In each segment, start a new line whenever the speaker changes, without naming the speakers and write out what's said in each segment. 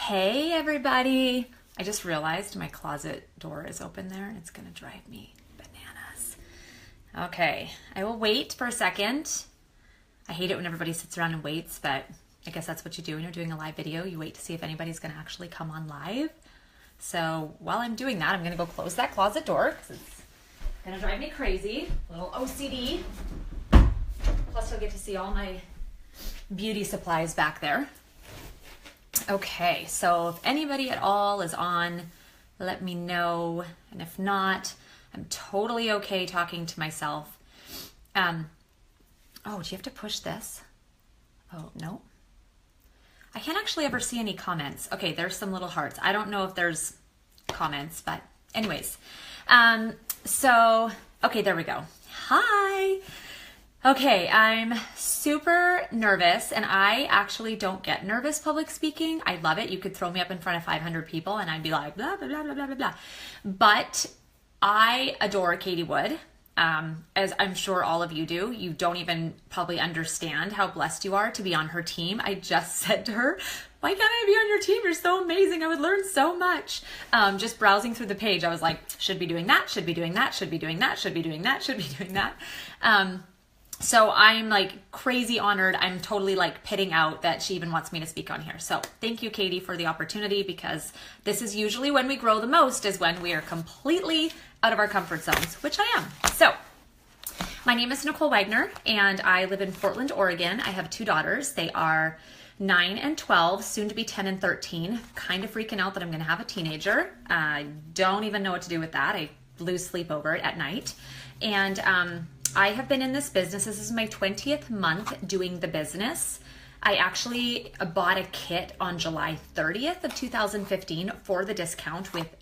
Hey everybody! I just realized my closet door is open there and it's gonna drive me bananas. Okay, I will wait for a second. I hate it when everybody sits around and waits, but I guess that's what you do when you're doing a live video. You wait to see if anybody's gonna actually come on live. So while I'm doing that, I'm gonna go close that closet door because it's gonna drive me crazy. A little OCD. Plus you'll get to see all my beauty supplies back there. Okay, so if anybody at all is on, let me know. And if not, I'm totally okay talking to myself. Oh, do you have to push this? Oh, no. I can't actually ever see any comments. Okay, there's some little hearts. I don't know if there's comments, but anyways. Okay, there we go. Hi. Okay, I'm super nervous, and I actually don't get nervous public speaking. I love it. You could throw me up in front of 500 people and I'd be like, blah, blah, blah, blah, blah, blah, blah. But I adore Katie Wood, as I'm sure all of you do. You don't even probably understand how blessed you are to be on her team. I just said to her, why can't I be on your team? You're so amazing. I would learn so much. Just browsing through the page, I was like, should be doing that, should be doing that, should be doing that, should be doing that, should be doing that. So I'm like crazy honored. I'm totally like pitting out that she even wants me to speak on here. So thank you, Katie, for the opportunity, because this is usually when we grow the most, is when we are completely out of our comfort zones, which I am. So my name is Nicole Wagner and I live in Portland, Oregon. I have two daughters. They are 9 and 12, soon to be 10 and 13. Kind of freaking out that I'm going to have a teenager. I don't even know what to do with that. I lose sleep over it at night. And I have been in this business. This is my 20th month doing the business. I actually bought a kit on July 30th of 2015 for the discount with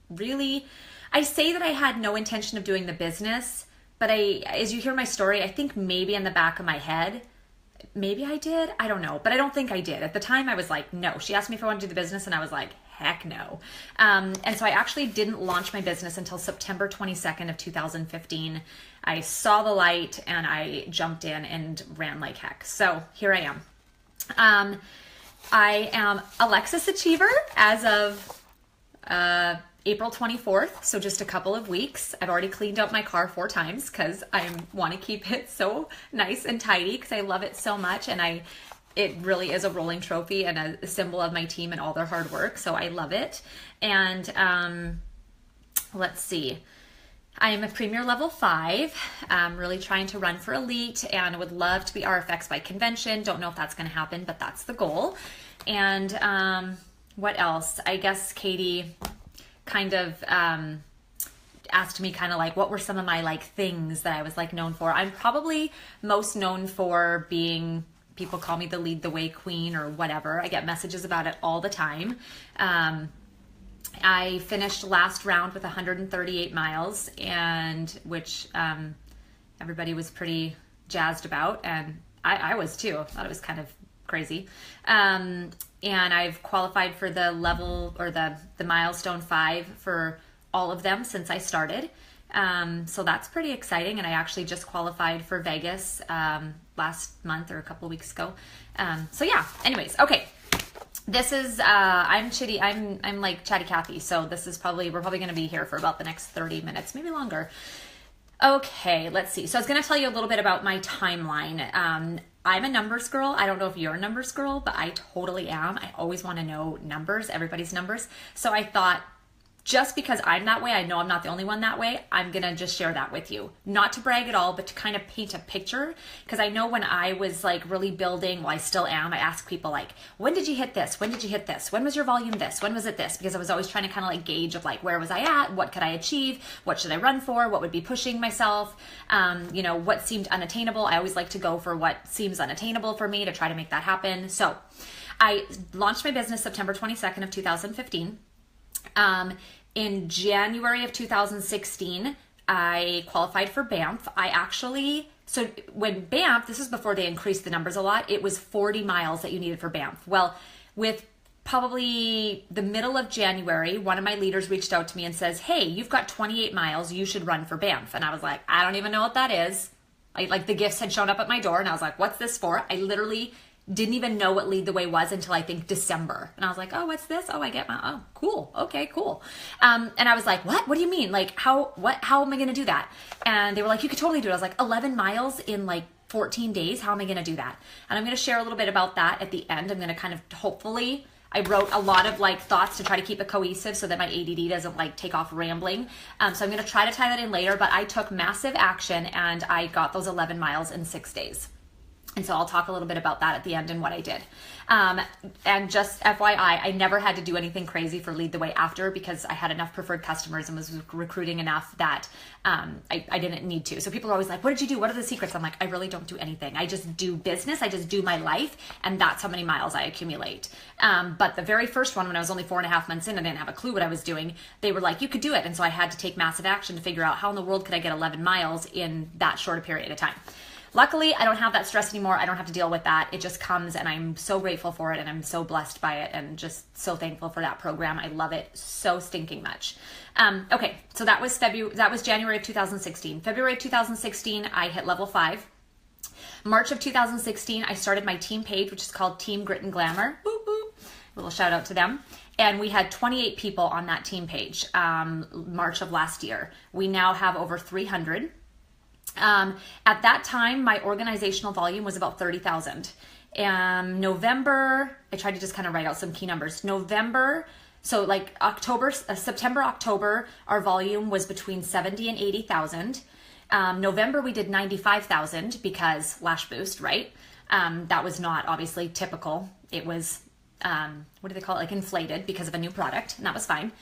really, I say that I had no intention of doing the business, but as you hear my story, I think maybe in the back of my head, maybe I did, I don't know, but I don't think I did. At the time I was like, no. She asked me if I wanted to do the business and I was like, heck no. And so I actually didn't launch my business until September 22nd of 2015. I saw the light and I jumped in and ran like heck. So here I am. I am Alexis Achiever as of April 24th, so just a couple of weeks. I've already cleaned out my car 4 times because I want to keep it so nice and tidy because I love it so much, and it really is a rolling trophy and a symbol of my team and all their hard work, so I love it. And let's see. I am a Premier Level 5. I'm really trying to run for Elite and would love to be RFX by convention. Don't know if that's going to happen, but that's the goal. And what else? I guess Katie kind of asked me kind of like what were some of my like things that I was like known for. I'm probably most known for being, people call me the lead the way queen or whatever. I get messages about it all the time. I finished last round with 138 miles, and which everybody was pretty jazzed about, and I was too. I thought it was kind of crazy. And I've qualified for the level or the milestone 5 for all of them since I started. So that's pretty exciting. And I actually just qualified for Vegas last month or a couple of weeks ago. So yeah, anyways, okay. This is, I'm like Chatty Cathy. So this is we're probably going to be here for about the next 30 minutes, maybe longer. Okay, let's see. So I was going to tell you a little bit about my timeline. I'm a numbers girl. I don't know if you're a numbers girl, but I totally am. I always want to know numbers, everybody's numbers. So I thought, just because I'm that way, I know I'm not the only one that way, I'm going to just share that with you. Not to brag at all, but to kind of paint a picture. Because I know when I was like really building, well, I still am, I ask people like, when did you hit this? When did you hit this? When was your volume this? When was it this? Because I was always trying to kind of like gauge of like, where was I at? What could I achieve? What should I run for? What would be pushing myself? What seemed unattainable? I always like to go for what seems unattainable for me to try to make that happen. So I launched my business September 22nd of 2015. In January of 2016, I qualified for Banff. So when Banff, this is before they increased the numbers a lot, it was 40 miles that you needed for Banff. Well, with probably the middle of January, one of my leaders reached out to me and says, hey, you've got 28 miles, you should run for Banff. And I was like, I don't even know what that is. The gifts had shown up at my door and I was like, what's this for? I literally didn't even know what Lead the Way was until I think December. And I was like, oh, what's this? Oh, I get my, oh, cool. Okay, cool. And I was like, what do you mean? Like, how am I going to do that? And they were like, you could totally do it. I was like, 11 miles in like 14 days. How am I going to do that? And I'm going to share a little bit about that at the end. I'm going to kind of, hopefully, I wrote a lot of like thoughts to try to keep it cohesive so that my ADD doesn't like take off rambling. So I'm going to try to tie that in later, but I took massive action and I got those 11 miles in 6 days. And so I'll talk a little bit about that at the end and what I did. And just FYI, I never had to do anything crazy for Lead the Way after because I had enough preferred customers and was recruiting enough that I didn't need to. So people are always like, what did you do? What are the secrets? I'm like, I really don't do anything. I just do business. I just do my life. And that's how many miles I accumulate. But the very first one, when I was only 4.5 months in, I didn't have a clue what I was doing. They were like, you could do it. And so I had to take massive action to figure out how in the world could I get 11 miles in that short a period of time. Luckily, I don't have that stress anymore. I don't have to deal with that. It just comes and I'm so grateful for it and I'm so blessed by it and just so thankful for that program. I love it so stinking much. Okay, so that was January of 2016. February of 2016, I hit level 5. March of 2016, I started my team page, which is called Team Grit and Glamour. Boop, boop. A little shout out to them. And we had 28 people on that team page, March of last year. We now have over 300. At that time, my organizational volume was about 30,000. November, I tried to just kind of write out some key numbers. November, so like September, October, our volume was between 70 and 80,000. November, we did 95,000 because Lash Boost, right? That was not obviously typical. It was, what do they call it? Like inflated because of a new product, and that was fine.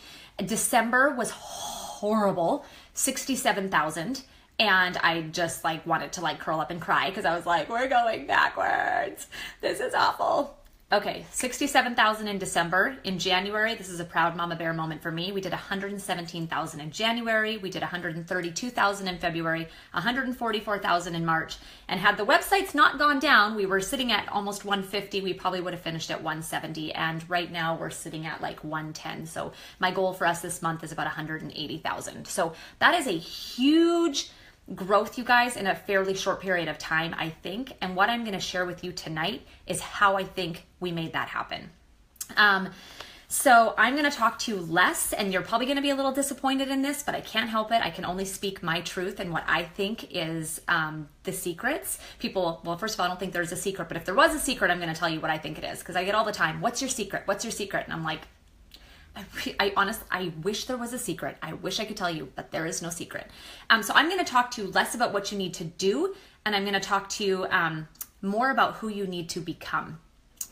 December was horrible, 67,000. And I just like wanted to like curl up and cry because I was like, we're going backwards. This is awful. Okay, 67,000 in December. In January, this is a proud mama bear moment for me. We did 117,000 in January. We did 132,000 in February, 144,000 in March. And had the websites not gone down, we were sitting at almost 150. We probably would have finished at 170. And right now we're sitting at like 110. So my goal for us this month is about 180,000. So that is a huge growth, you guys, in a fairly short period of time, I think. And what I'm going to share with you tonight is how I think we made that happen. So I'm going to talk to you less, and you're probably going to be a little disappointed in this, but I can't help it. I can only speak my truth and what I think is the secrets. People, well, first of all, I don't think there's a secret, but if there was a secret, I'm going to tell you what I think it is, because I get all the time, what's your secret? What's your secret? And I'm like, I wish there was a secret. I wish I could tell you, but there is no secret. So I'm going to talk to you less about what you need to do, and I'm going to talk to you more about who you need to become.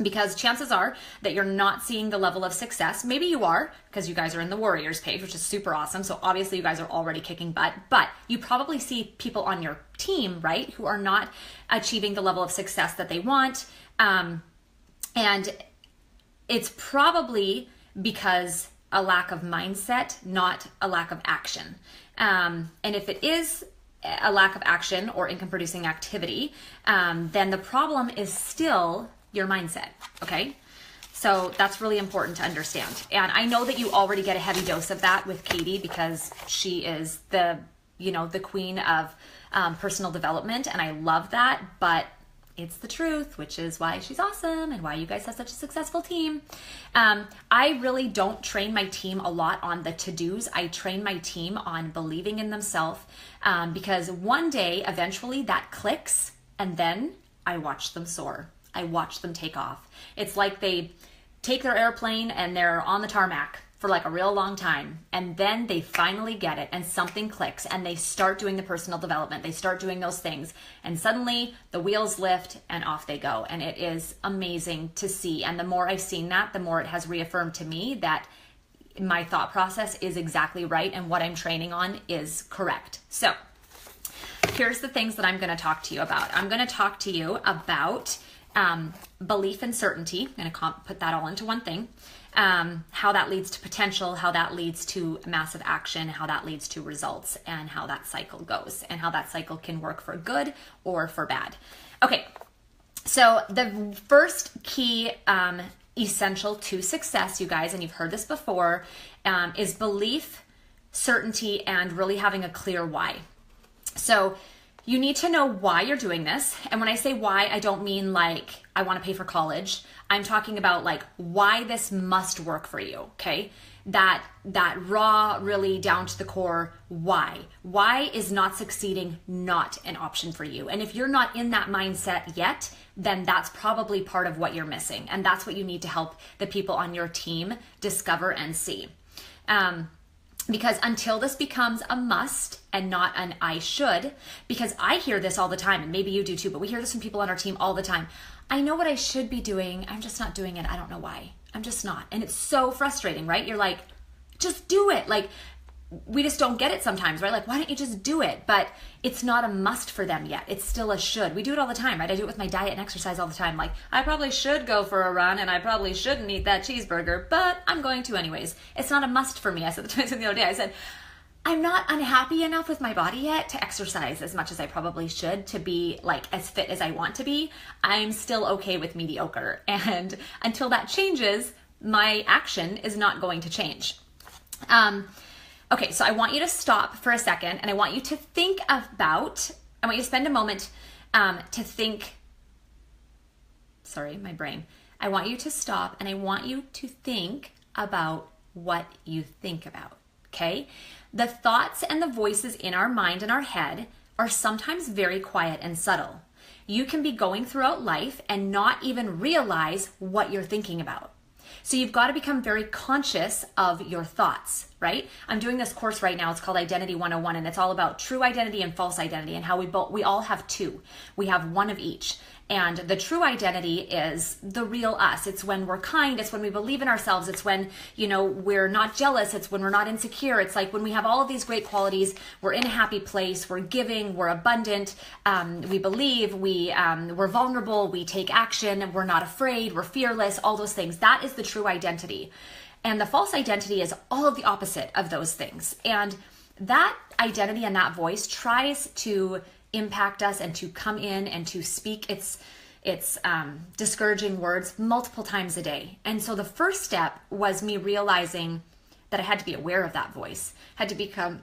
Because chances are that you're not seeing the level of success. Maybe you are, because you guys are in the Warriors page, which is super awesome. So obviously you guys are already kicking butt, but you probably see people on your team, right, who are not achieving the level of success that they want. And it's probably because a lack of mindset, not a lack of action. And if it is a lack of action or income producing activity, then the problem is still your mindset, okay? So that's really important to understand. And I know that you already get a heavy dose of that with Katie because she is the queen of personal development, and I love that, but it's the truth, which is why she's awesome and why you guys have such a successful team. I really don't train my team a lot on the to-dos. I train my team on believing in themselves because one day, eventually that clicks, and then I watch them soar. I watch them take off. It's like they take their airplane and they're on the tarmac for like a real long time, and then they finally get it and something clicks and they start doing the personal development. They start doing those things and suddenly the wheels lift and off they go. And it is amazing to see. And the more I've seen that, the more it has reaffirmed to me that my thought process is exactly right and what I'm training on is correct. So here's the things that I'm going to talk to you about. I'm going to talk to you about belief and certainty. I'm going to put that all into one thing. How that leads to potential, how that leads to massive action, how that leads to results, and how that cycle goes, and how that cycle can work for good or for bad. Okay, so the first key essential to success, you guys, and you've heard this before, is belief, certainty, and really having a clear why. So you need to know why you're doing this. And when I say why, I don't mean like, I want to pay for college. I'm talking about like why this must work for you, okay? That raw, really down to the core why. Why is not succeeding not an option for you? And if you're not in that mindset yet, then that's probably part of what you're missing. And that's what you need to help the people on your team discover and see. Because until this becomes a must and not an I should, because I hear this all the time, and maybe you do too, but we hear this from people on our team all the time. I know what I should be doing. I'm just not doing it. I don't know why. I'm just not. And it's so frustrating, right? You're like, just do it. Like, we just don't get it sometimes, right? Like, why don't you just do it? But it's not a must for them yet. It's still a should. We do it all the time, right? I do it with my diet and exercise all the time. Like, I probably should go for a run and I probably shouldn't eat that cheeseburger, but I'm going to anyways. It's not a must for me. I said the other day, I said, I'm not unhappy enough with my body yet to exercise as much as I probably should to be like as fit as I want to be. I'm still okay with mediocre. And until that changes, my action is not going to change. Okay, so I want you to stop for a second and I want you to think about, I want you to spend a moment to think, sorry, my brain. I want you to stop and I want you to think about what you think about, okay? The thoughts and the voices in our mind and our head are sometimes very quiet and subtle. You can be going throughout life and not even realize what you're thinking about. So you've got to become very conscious of your thoughts, right? I'm doing this course right now. It's called Identity 101, and it's all about true identity and false identity and how we all have two. We have one of each. And the true identity is the real us. It's when we're kind. It's when we believe in ourselves. It's when, we're not jealous. It's when we're not insecure. It's like when we have all of these great qualities, we're in a happy place, we're giving, we're abundant, we believe, we're vulnerable, we take action, we're not afraid, we're fearless, all those things. That is the true identity. And the false identity is all of the opposite of those things. And that identity and that voice tries to impact us and to come in and to speak its discouraging words multiple times a day. And so the first step was me realizing that I had to be aware of that voice, had to become,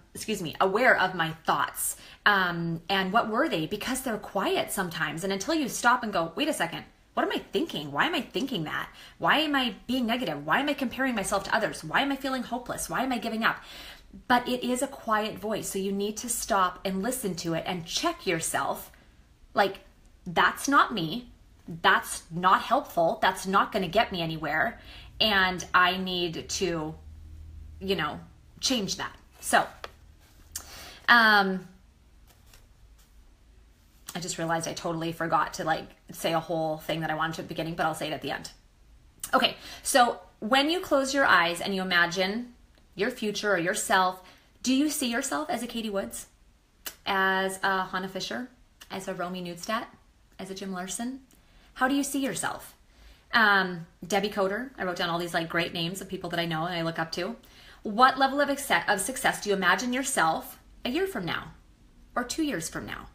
aware of my thoughts. And what were they? Because they're quiet sometimes. And until you stop and go, wait a second, what am I thinking? Why am I thinking that? Why am I being negative? Why am I comparing myself to others? Why am I feeling hopeless? Why am I giving up? But it is a quiet voice, so you need to stop and listen to it and check yourself. Like, that's not me. That's not helpful. That's not going to get me anywhere. And I need to, change that. So, I just realized I totally forgot to say a whole thing that I wanted to at the beginning, but I'll say it at the end. Okay, so when you close your eyes and you imagine your future or yourself, do you see yourself as a Katie Woods, as a Hannah Fisher, as a Romy Newstat, as a Jim Larson? How do you see yourself? Debbie Coder, I wrote down all these great names of people that I know and I look up to. What level of success do you imagine yourself a year from now or 2 years from now?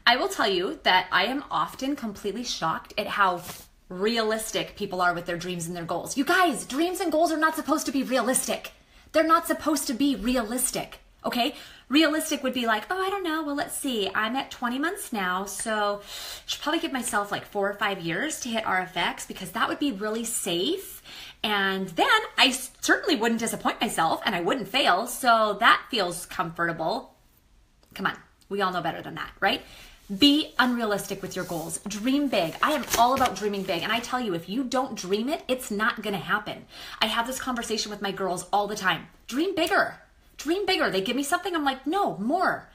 I will tell you that I am often completely shocked at how realistic people are with their dreams and their goals. You guys, dreams and goals are not supposed to be realistic. They're not supposed to be realistic, okay? Realistic would be like, oh, I don't know. Well, let's see. I'm at 20 months now, so I should probably give myself 4 or 5 years to hit RFX because that would be really safe. And then I certainly wouldn't disappoint myself and I wouldn't fail. So that feels comfortable. Come on. We all know better than that, right? Be unrealistic with your goals. Dream big. I am all about dreaming big. And I tell you, if you don't dream it, it's not going to happen. I have this conversation with my girls all the time. Dream bigger. Dream bigger. They give me something. I'm like, no, more.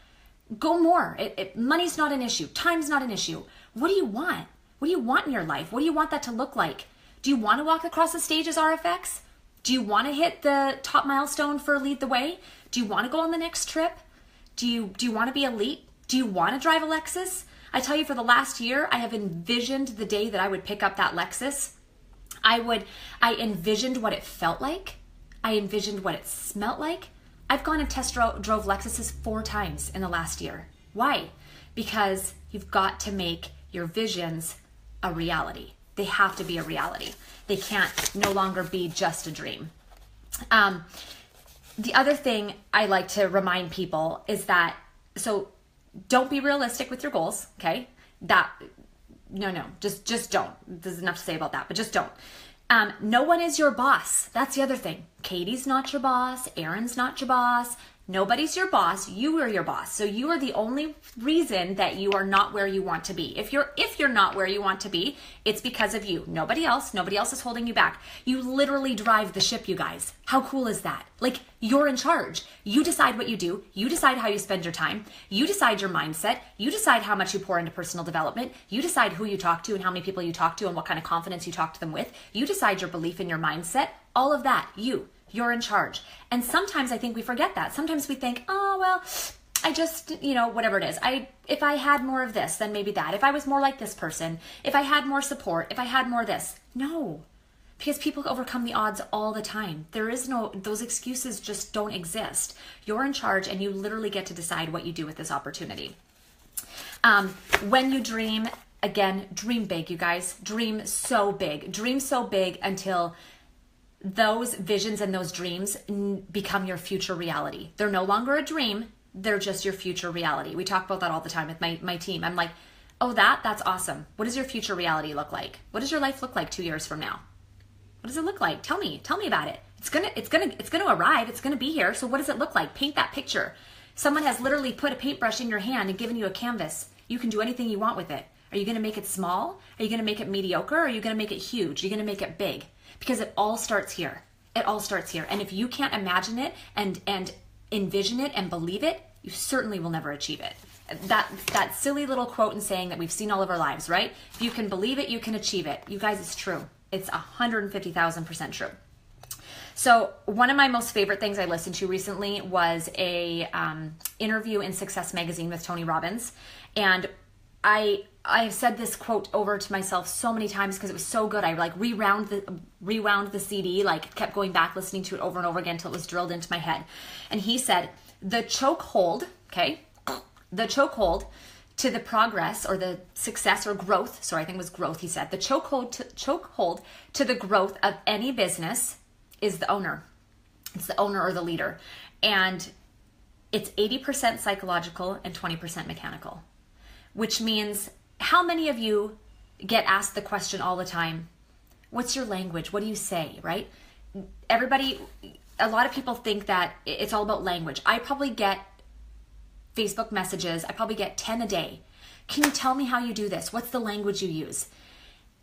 Go more. Money's not an issue. Time's not an issue. What do you want? What do you want in your life? What do you want that to look like? Do you want to walk across the stage as RFX? Do you want to hit the top milestone for Lead the Way? Do you want to go on the next trip? Do you want to be elite? Do you want to drive a Lexus? I tell you, for the last year, I have envisioned the day that I would pick up that Lexus. I envisioned what it felt like. I envisioned what it smelled like. I've gone and test drove Lexuses 4 times in the last year. Why? Because you've got to make your visions a reality. They have to be a reality. They can't no longer be just a dream. The other thing I like to remind people is that, so don't be realistic with your goals, okay? That no, just don't. There's enough to say about that, but just don't. No one is your boss. That's the other thing. Katie's not your boss. Erin's not your boss. Nobody's your boss. You are your boss. So you are the only reason that you are not where you want to be. If you're not where you want to be, it's because of you. Nobody else is holding you back. You literally drive the ship, you guys. How cool is that? Like, you're in charge. You decide what you do. You decide how you spend your time. You decide your mindset. You decide how much you pour into personal development. You decide who you talk to and how many people you talk to and what kind of confidence you talk to them with. You decide your belief in your mindset. All of that, you're in charge. And sometimes I think we forget that. Sometimes we think, oh, well, I just, whatever it is. If I had more of this, then maybe that. If I was more like this person, if I had more support, if I had more this. No, because people overcome the odds all the time. Those excuses just don't exist. You're in charge and you literally get to decide what you do with this opportunity. When you dream, again, dream big, you guys. Dream so big. Dream so big until those visions and those dreams become your future reality. They're no longer a dream. They're just your future reality. We talk about that all the time with my team. I'm like, oh, that's awesome. What does your future reality look like? What does your life look like 2 years from now? What does it look like? Tell me about it. It's gonna arrive. It's gonna be here. So what does it look like? Paint that picture. Someone has literally put a paintbrush in your hand and given you a canvas. You can do anything you want with it. Are you gonna make it small? Are you gonna make it mediocre? Or are you gonna make it huge? Are you gonna make it big? Because it all starts here. It all starts here. And if you can't imagine it and envision it and believe it, you certainly will never achieve it. That silly little quote and saying that we've seen all of our lives, right? If you can believe it, you can achieve it. You guys, it's true. It's 150,000% true. So one of my most favorite things I listened to recently was a interview in Success Magazine with Tony Robbins. And I've said this quote over to myself so many times because it was so good. I like rewound the CD, like kept going back, listening to it over and over again until it was drilled into my head. And he said, the chokehold to the progress or the success or growth, sorry, I think it was growth, he said, the chokehold to the growth of any business is the owner. It's the owner or the leader. And it's 80% psychological and 20% mechanical, which means how many of you get asked the question all the time, what's your language? What do you say, right? A lot of people think that it's all about language. I probably get Facebook messages. I probably get 10 a day. Can you tell me how you do this? What's the language you use?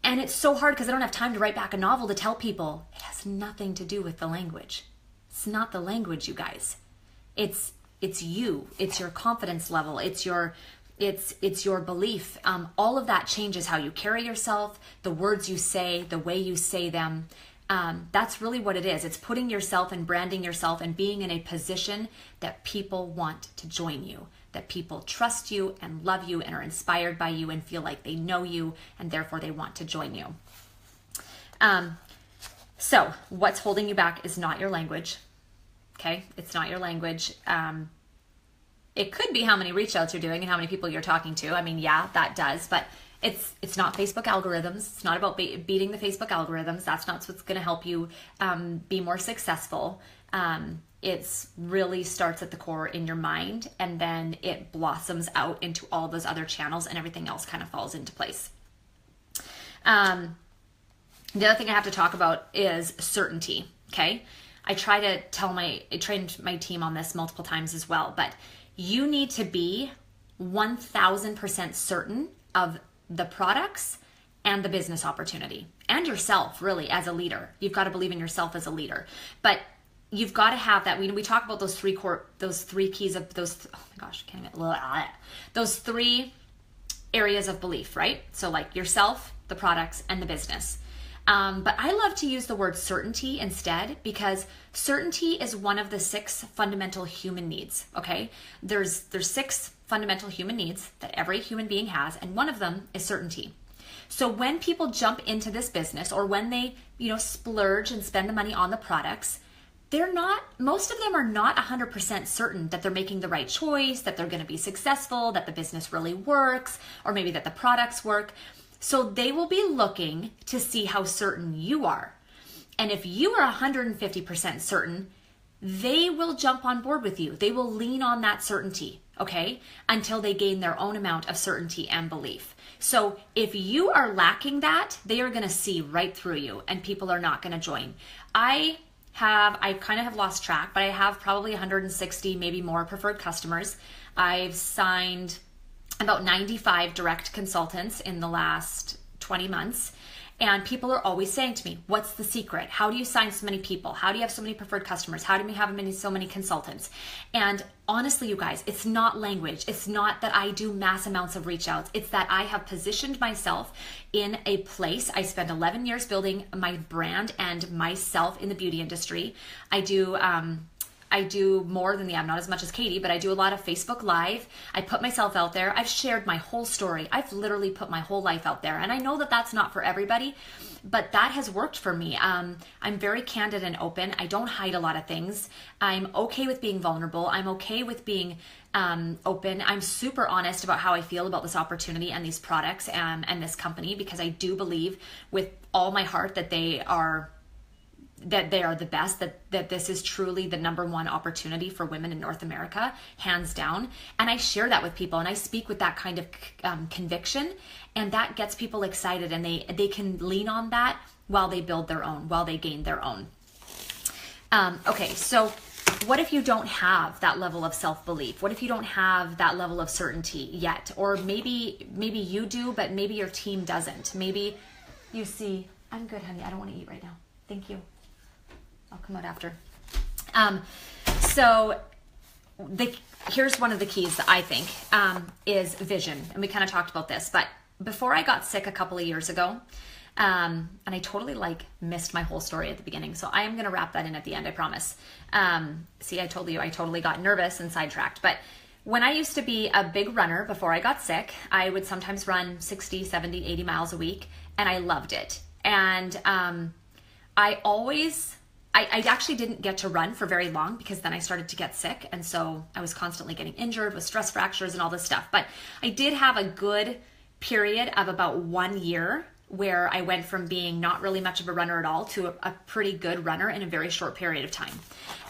And it's so hard because I don't have time to write back a novel to tell people. It has nothing to do with the language. It's not the language, you guys. It's you. It's your confidence level. It's your belief. All of that changes how you carry yourself, the words you say, the way you say them. That's really what it is. It's putting yourself and branding yourself and being in a position that people want to join you, that people trust you and love you and are inspired by you and feel like they know you and therefore they want to join you. So what's holding you back is not your language. Okay. It's not your language. It could be how many reach outs you're doing and how many people you're talking to. I mean, yeah, that does, but it's not Facebook algorithms. It's not about beating the Facebook algorithms. That's not what's going to help you be more successful. It really starts at the core in your mind, and then it blossoms out into all those other channels, and everything else kind of falls into place. The other thing I have to talk about is certainty. Okay, I trained my team on this multiple times as well, but you need to be 1,000% certain of the products and the business opportunity and yourself, really, as a leader. You've got to believe in yourself as a leader, but you've got to have that. We talk about those three keys of those. Oh my gosh, I can't even. Those three areas of belief, right? So like yourself, the products, and the business. But I love to use the word certainty instead, because certainty is one of the 6 fundamental human needs. Okay, there's 6 fundamental human needs that every human being has, and one of them is certainty. So when people jump into this business, or when they splurge and spend the money on the products, most of them are not 100% certain that they're making the right choice, that they're going to be successful, that the business really works, or maybe that the products work. So they will be looking to see how certain you are. And if you are 150% certain, they will jump on board with you. They will lean on that certainty. okay, until they gain their own amount of certainty and belief. So if you are lacking that, they are going to see right through you, and people are not going to join. I kind of have lost track, but I have probably 160, maybe more preferred customers. I've signed about 95 direct consultants in the last 20 months. And people are always saying to me, what's the secret? How do you sign so many people? How do you have so many preferred customers? How do you have so many consultants? And honestly, you guys, it's not language. It's not that I do mass amounts of reach outs. It's that I have positioned myself in a place. I spent 11 years building my brand and myself in the beauty industry. I do more than I'm not as much as Katie, but I do a lot of Facebook Live. I put myself out there. I've shared my whole story. I've literally put my whole life out there. And I know that that's not for everybody, but that has worked for me. I'm very candid and open. I don't hide a lot of things. I'm okay with being vulnerable. I'm okay with being open. I'm super honest about how I feel about this opportunity and these products and this company, because I do believe with all my heart that they are the best, that this is truly the number one opportunity for women in North America, hands down. And I share that with people, and I speak with that kind of conviction, and that gets people excited, and they can lean on that while they build their own, while they gain their own. Okay, so what if you don't have that level of self-belief? What if you don't have that level of certainty yet? Or maybe you do, but maybe your team doesn't. Maybe you see, I'm good, honey, I don't want to eat right now. Thank you. I'll come out after. Here's one of the keys that I think is vision. And we kind of talked about this, but before I got sick a couple of years ago, and I totally missed my whole story at the beginning. So I am going to wrap that in at the end, I promise. See, I told you, I totally got nervous and sidetracked. But when I used to be a big runner before I got sick, I would sometimes run 60, 70, 80 miles a week, and I loved it. And I actually didn't get to run for very long, because then I started to get sick. And so I was constantly getting injured with stress fractures and all this stuff. But I did have a good period of about 1 year where I went from being not really much of a runner at all to a pretty good runner in a very short period of time.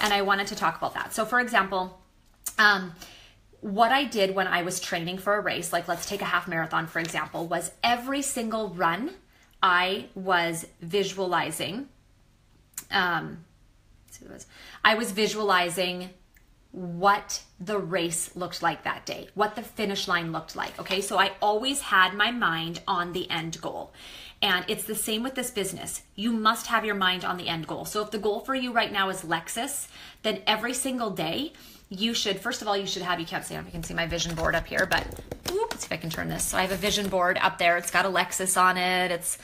And I wanted to talk about that. So for example, what I did when I was training for a race, like let's take a half marathon, for example, was every single run I was visualizing. I was visualizing what the race looked like that day, what the finish line looked like. Okay, so I always had my mind on the end goal. And it's the same with this business. You must have your mind on the end goal. So if the goal for you right now is Lexus, then every single day you should, first of all, you can't see, you can see my vision board up here, but let's see if I can turn this. So I have a vision board up there. It's got a Lexus on it. It's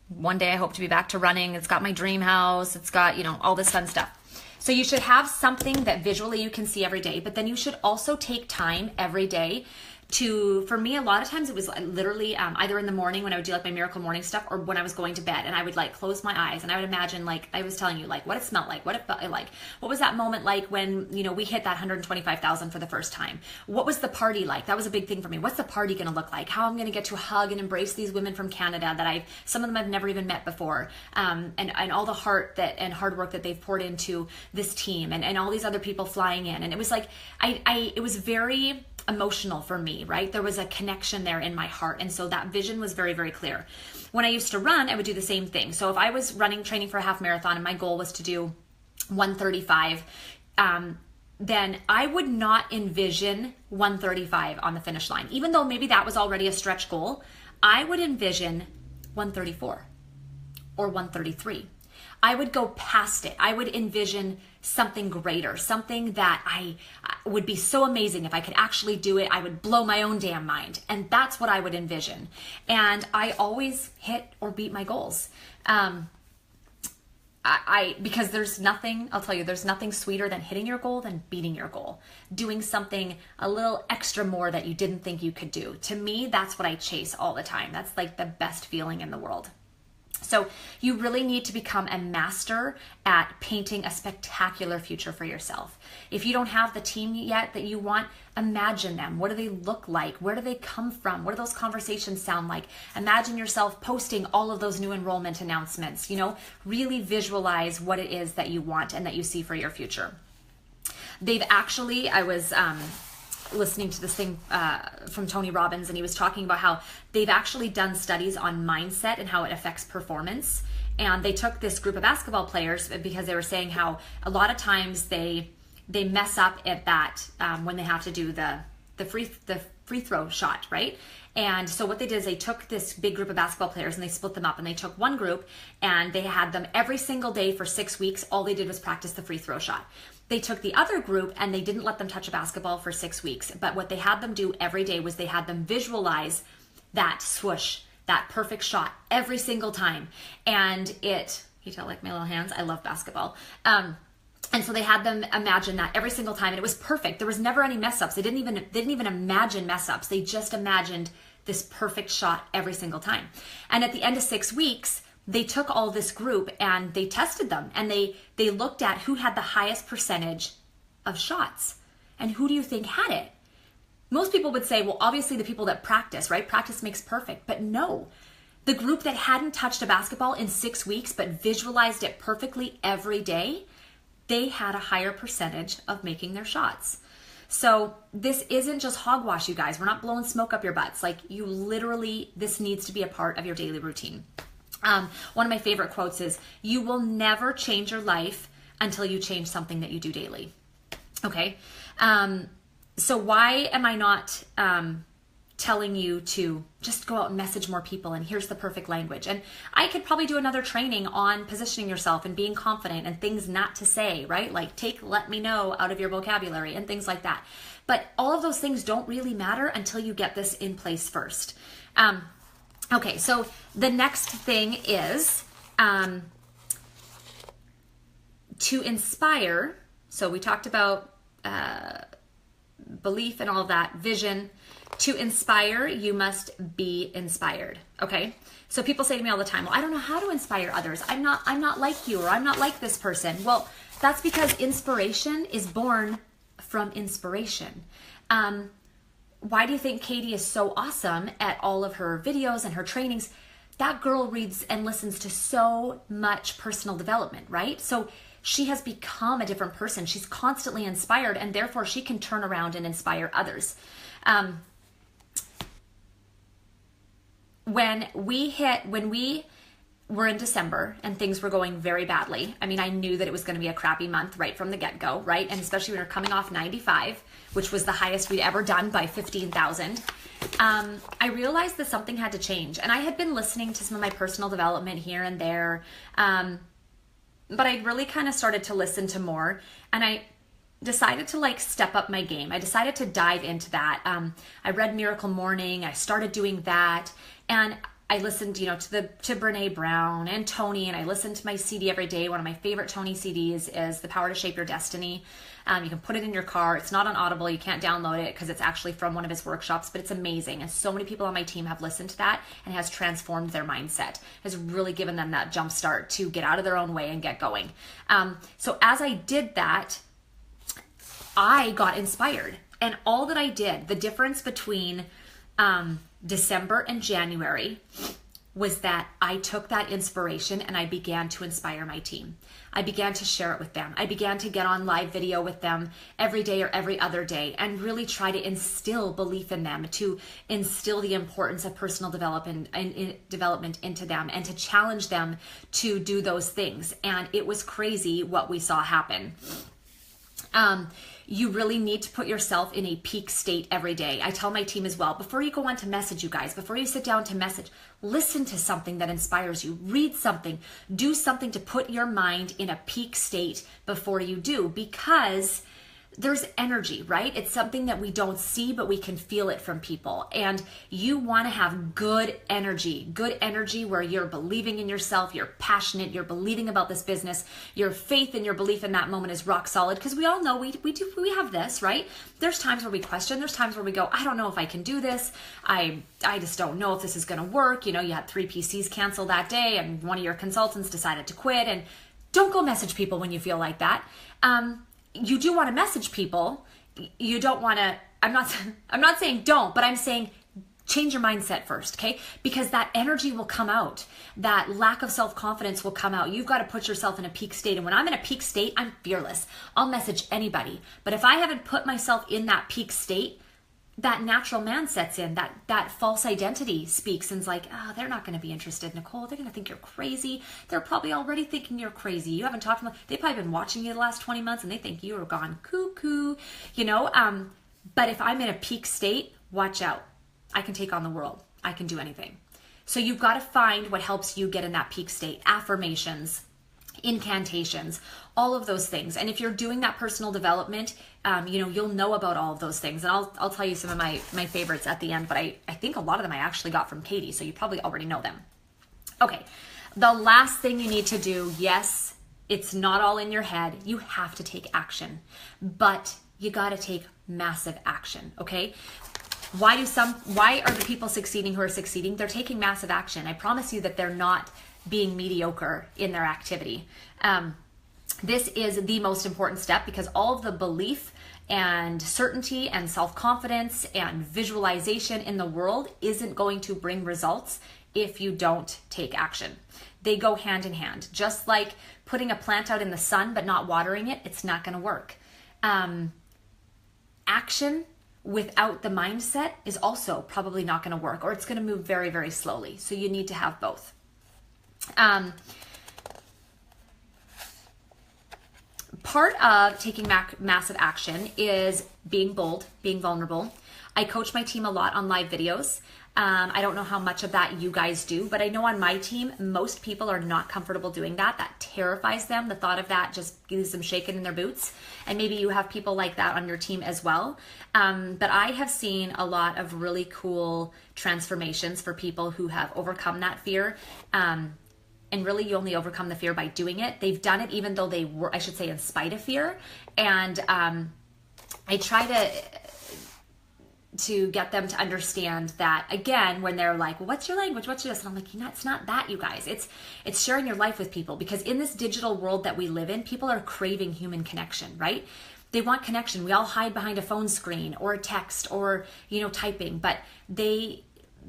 one day I hope to be back to running. It's got my dream house. It's got, all this fun stuff. So you should have something that visually you can see every day, but then you should also take time every day for me, a lot of times it was literally either in the morning when I would do my miracle morning stuff, or when I was going to bed, and I would close my eyes and I would imagine, I was telling you, what it smelled like, what it felt like, what was that moment like when, we hit that 125,000 for the first time? What was the party like? That was a big thing for me. What's the party going to look like? How I'm going to get to hug and embrace these women from Canada that some of them I've never even met before. And all the heart and hard work that they've poured into this team and all these other people flying in. And it was it was very emotional for me, right? There was a connection there in my heart. And so that vision was very, very clear. When I used to run, I would do the same thing. So if I was training for a half marathon and my goal was to do 135, then I would not envision 135 on the finish line. Even though maybe that was already a stretch goal, I would envision 134 or 133. I would go past it. I would envision something greater, something that I would be so amazing if I could actually do it. I would blow my own damn mind. And that's what I would envision. And I always hit or beat my goals. Because there's nothing, I'll tell you, there's nothing sweeter than hitting your goal than beating your goal. Doing something a little extra more that you didn't think you could do. To me, that's what I chase all the time. That's the best feeling in the world. So you really need to become a master at painting a spectacular future for yourself. If you don't have the team yet that you want, imagine them. What do they look like? Where do they come from? What do those conversations sound like? Imagine yourself posting all of those new enrollment announcements. Really visualize what it is that you want and that you see for your future. I was listening to this thing from Tony Robbins, and he was talking about how they've actually done studies on mindset and how it affects performance. And they took this group of basketball players because they were saying how a lot of times they mess up at that when they have to do the free throw shot, right? And so what they did is they took this big group of basketball players and they split them up, and they took one group and they had them every single day for 6 weeks. All they did was practice the free throw shot. They took the other group and they didn't let them touch a basketball for 6 weeks. But what they had them do every day was they had them visualize that swoosh, that perfect shot every single time. And you tell like my little hands, I love basketball. And so they had them imagine that every single time, and it was perfect. There was never any mess ups. They didn't even imagine mess ups. They just imagined this perfect shot every single time. And at the end of 6 weeks, they took all this group and they tested them, and they looked at who had the highest percentage of shots. And who do you think had it? Most people would say, well, obviously the people that practice, right? Practice makes perfect. But no, the group that hadn't touched a basketball in 6 weeks but visualized it perfectly every day, they had a higher percentage of making their shots. So this isn't just hogwash, you guys. We're not blowing smoke up your butts. Like, you literally, this needs to be a part of your daily routine. One of my favorite quotes is, you will never change your life until you change something that you do daily. Okay. So why am I not telling you to just go out and message more people and here's the perfect language? And I could probably do another training on positioning yourself and being confident and things not to say, right? Like take let me know out of your vocabulary and things like that. But all of those things don't really matter until you get this in place first. Okay, so the next thing is to inspire. So we talked about belief and all of that, vision. To inspire, you must be inspired. Okay. So people say to me all the time, well, I don't know how to inspire others. I'm not like you, or I'm not like this person. Well, that's because inspiration is born from inspiration. Why do you think Katie is so awesome at all of her videos and her trainings? That girl reads and listens to so much personal development, right? So she has become a different person. She's constantly inspired, and therefore she can turn around and inspire others. When we were in December and things were going very badly, I mean, I knew that it was going to be a crappy month right from the get-go, right? And especially when we're coming off 95, which was the highest we'd ever done by 15,000. I realized that something had to change. And I had been listening to some of my personal development here and there. But I really kind of started to listen to more, and I decided to like step up my game. I decided to dive into that. I read Miracle Morning. I started doing that, and I listened, to Brene Brown and Tony, and I listened to my CD every day. One of my favorite Tony CDs is The Power to Shape Your Destiny. You can put it in your car. It's not on Audible. You can't download it because it's actually from one of his workshops, but it's amazing. And so many people on my team have listened to that, and it has transformed their mindset, has really given them that jump start to get out of their own way and get going. So as I did that, I got inspired. And all that I did, the difference between December and January, was that I took that inspiration and I began to inspire my team. I began to share it with them. I began to get on live video with them every day or every other day and really try to instill belief in them, to instill the importance of personal development into them, and to challenge them to do those things. And it was crazy what we saw happen. You really need to put yourself in a peak state every day. I tell my team as well, before you go on to message, you guys, before you sit down to message, listen to something that inspires you, read something, do something to put your mind in a peak state before you do, because there's energy, right? It's something that we don't see, but we can feel it from people. And you want to have good energy where you're believing in yourself, you're passionate, you're believing about this business, your faith and your belief in that moment is rock solid. Because we all know we have this, right? There's times where we question, there's times where we go, I don't know if I can do this. I just don't know if this is going to work. You had 3 PCs cancel that day, and one of your consultants decided to quit. And don't go message people when you feel like that. You do want to message people. You don't want to, I'm not saying don't, but I'm saying Change your mindset first, okay? Because that energy will come out. That lack of self-confidence will come out. You've got to put yourself in a peak state. And when I'm in a peak state, I'm fearless. I'll message anybody. But if I haven't put myself in that peak state, that natural man sets in. That false identity speaks and is like, oh, they're not going to be interested, Nicole. They're going to think you're crazy. They're probably already thinking you're crazy. You haven't talked to them. They've probably been watching you the last 20 months and they think you are gone cuckoo, you know? But if I'm in a peak state, watch out. I can take on the world. I can do anything. So you've got to find what helps you get in that peak state. Affirmations, incantations, all of those things. And if you're doing that personal development, you'll know about all of those things. And I'll tell you some of my favorites at the end, but I think a lot of them I actually got from Katie, so you probably already know them. Okay, the last thing you need to do, yes, it's not all in your head. You have to take action, but you got to take massive action, okay? Why are the people succeeding who are succeeding? They're taking massive action. I promise you that they're not being mediocre in their activity. This is the most important step because all of the belief and certainty and self-confidence and visualization in the world isn't going to bring results if you don't take action. They go hand in hand. Just like putting a plant out in the sun but not watering it, it's not going to work. Action without the mindset is also probably not going to work, or it's going to move very, very slowly. So you need to have both. Part of taking massive action is being bold, being vulnerable. I coach my team a lot on live videos. I don't know how much of that you guys do, but I know on my team, most people are not comfortable doing that. That terrifies them. The thought of that just leaves them shaking in their boots. And maybe you have people like that on your team as well. But I have seen a lot of really cool transformations for people who have overcome that fear. And really, you only overcome the fear by doing it. They've done it even though they were, I should say, in spite of fear. And I try to get them to understand that, again, when they're like, well, what's your language? What's your this? And I'm like, it's not that, you guys. It's sharing your life with people, because in this digital world that we live in, people are craving human connection, right? They want connection. We all hide behind a phone screen or a text or, typing, but they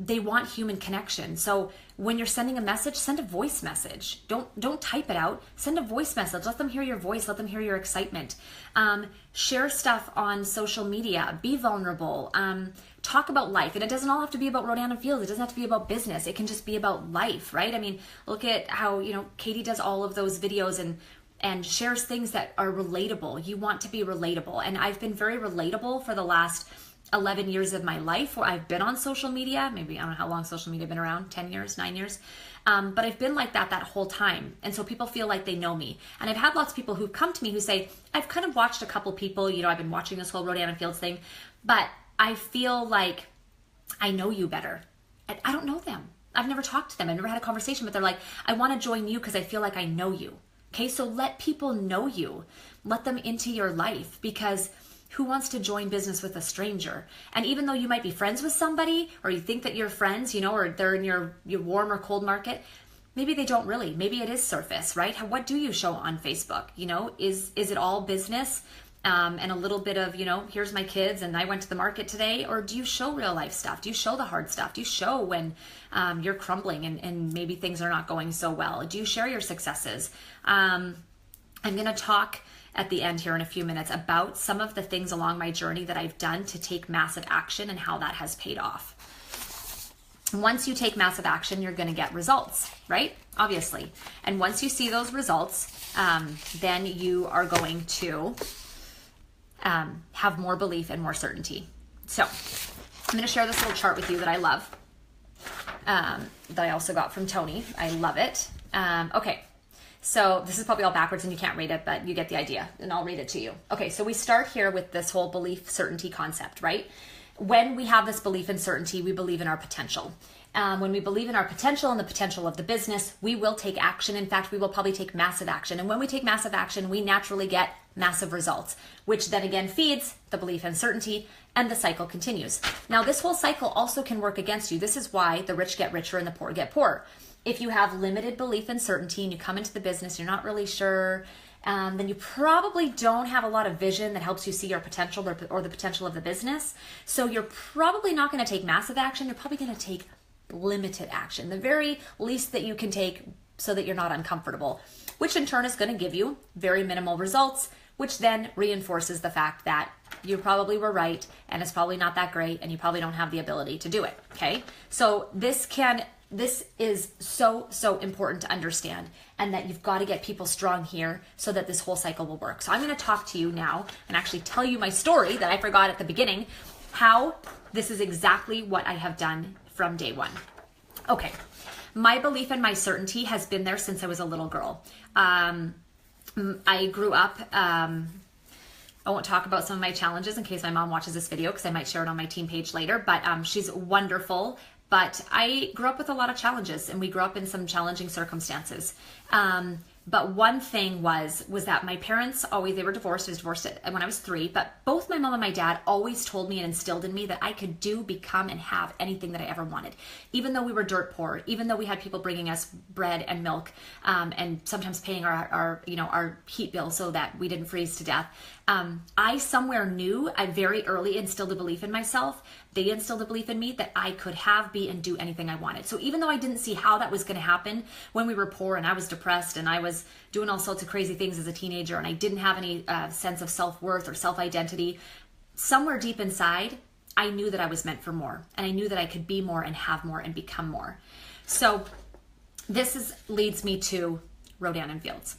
want human connection. So when you're sending a message, send a voice message. Don't type it out. Send a voice message. Let them hear your voice. Let them hear your excitement. Share stuff on social media. Be vulnerable. Talk about life. And it doesn't all have to be about Rodan and Fields. It doesn't have to be about business. It can just be about life, right? I mean, look at how, Katie does all of those videos and shares things that are relatable. You want to be relatable. And I've been very relatable for the last 11 years of my life where I've been on social media. Maybe, I don't know how long social media has been around, 10 years, 9 years. But I've been like that whole time. And so people feel like they know me. And I've had lots of people who've come to me who say, I've kind of watched a couple people, I've been watching this whole Rodan and Fields thing, but I feel like I know you better. And I don't know them. I've never talked to them. I've never had a conversation, but they're like, I want to join you because I feel like I know you. Okay, so let people know you. Let them into your life, because who wants to join business with a stranger? And even though you might be friends with somebody, or you think that you're friends, or they're in your warm or cold market, maybe they don't really. Maybe it is surface, right? What do you show on Facebook? Is it all business and a little bit of, here's my kids and I went to the market today? Or do you show real life stuff? Do you show the hard stuff? Do you show when you're crumbling and maybe things are not going so well? Do you share your successes? I'm going to talk at the end here in a few minutes about some of the things along my journey that I've done to take massive action and how that has paid off. Once you take massive action, you're going to get results, right? Obviously. And once you see those results, then you are going to have more belief and more certainty. So I'm going to share this little chart with you that I love, that I also got from Tony. I love it. Okay. So this is probably all backwards and you can't read it, but you get the idea, and I'll read it to you. Okay, so we start here with this whole belief certainty concept, right? When we have this belief and certainty, we believe in our potential. When we believe in our potential and the potential of the business, we will take action. In fact, we will probably take massive action. And when we take massive action, we naturally get massive results, which then again feeds the belief and certainty, and the cycle continues. Now, this whole cycle also can work against you. This is why the rich get richer and the poor get poorer. If you have limited belief and certainty and you come into the business, you're not really sure, then you probably don't have a lot of vision that helps you see your potential or the potential of the business. So you're probably not going to take massive action. You're probably going to take limited action, the very least that you can take so that you're not uncomfortable, which in turn is going to give you very minimal results, which then reinforces the fact that you probably were right and it's probably not that great and you probably don't have the ability to do it. Okay. So this is so important to understand, and that you've got to get people strong here so that this whole cycle will work. So I'm going to talk to you now and actually tell you my story that I forgot at the beginning, how this is exactly what I have done from day one. Okay. My belief and my certainty has been there since I was a little girl. I grew up, I won't talk about some of my challenges in case my mom watches this video, because I might share it on my team page later, but she's wonderful. But I grew up with a lot of challenges, and we grew up in some challenging circumstances. But one thing was that my parents they were divorced. I was divorced when I was 3, but both my mom and my dad always told me and instilled in me that I could do, become, and have anything that I ever wanted. Even though we were dirt poor, even though we had people bringing us bread and milk, and sometimes paying our heat bill so that we didn't freeze to death. I somewhere knew, I very early instilled a belief in myself. They instilled a belief in me that I could have, be, and do anything I wanted. So even though I didn't see how that was going to happen when we were poor and I was depressed and I was doing all sorts of crazy things as a teenager and I didn't have any sense of self-worth or self-identity, somewhere deep inside, I knew that I was meant for more, and I knew that I could be more and have more and become more. So this leads me to Rodan & Fields.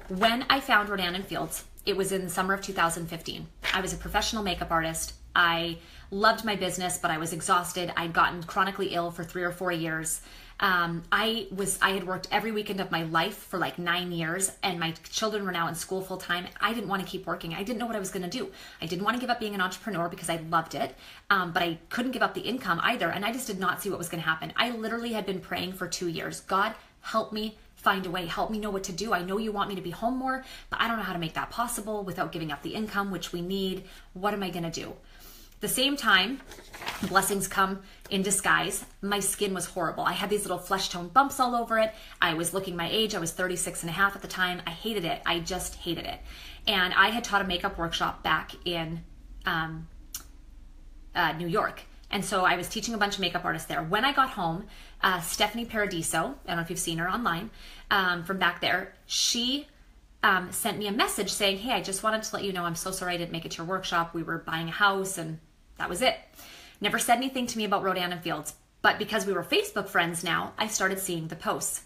When I found Rodan & Fields, it was in the summer of 2015. I was a professional makeup artist. I loved my business, but I was exhausted. I'd gotten chronically ill for 3 or 4 years. I had worked every weekend of my life for like 9 years, and my children were now in school full time. I didn't want to keep working. I didn't know what I was going to do. I didn't want to give up being an entrepreneur because I loved it, but I couldn't give up the income either, and I just did not see what was going to happen. I literally had been praying for 2 years. God, help me find a way. Help me know what to do. I know you want me to be home more, but I don't know how to make that possible without giving up the income, which we need. What am I going to do? The same time, blessings come in disguise. My skin was horrible. I had these little flesh tone bumps all over it. I was looking my age. I was 36 and a half at the time. I hated it. I just hated it. And I had taught a makeup workshop back in New York. And so I was teaching a bunch of makeup artists there. When I got home, Stephanie Paradiso, I don't know if you've seen her online, from back there, she sent me a message saying, hey, I just wanted to let you know I'm so sorry I didn't make it to your workshop. We were buying a house and that was it. Never said anything to me about Rodan & Fields, but because we were Facebook friends now, I started seeing the posts.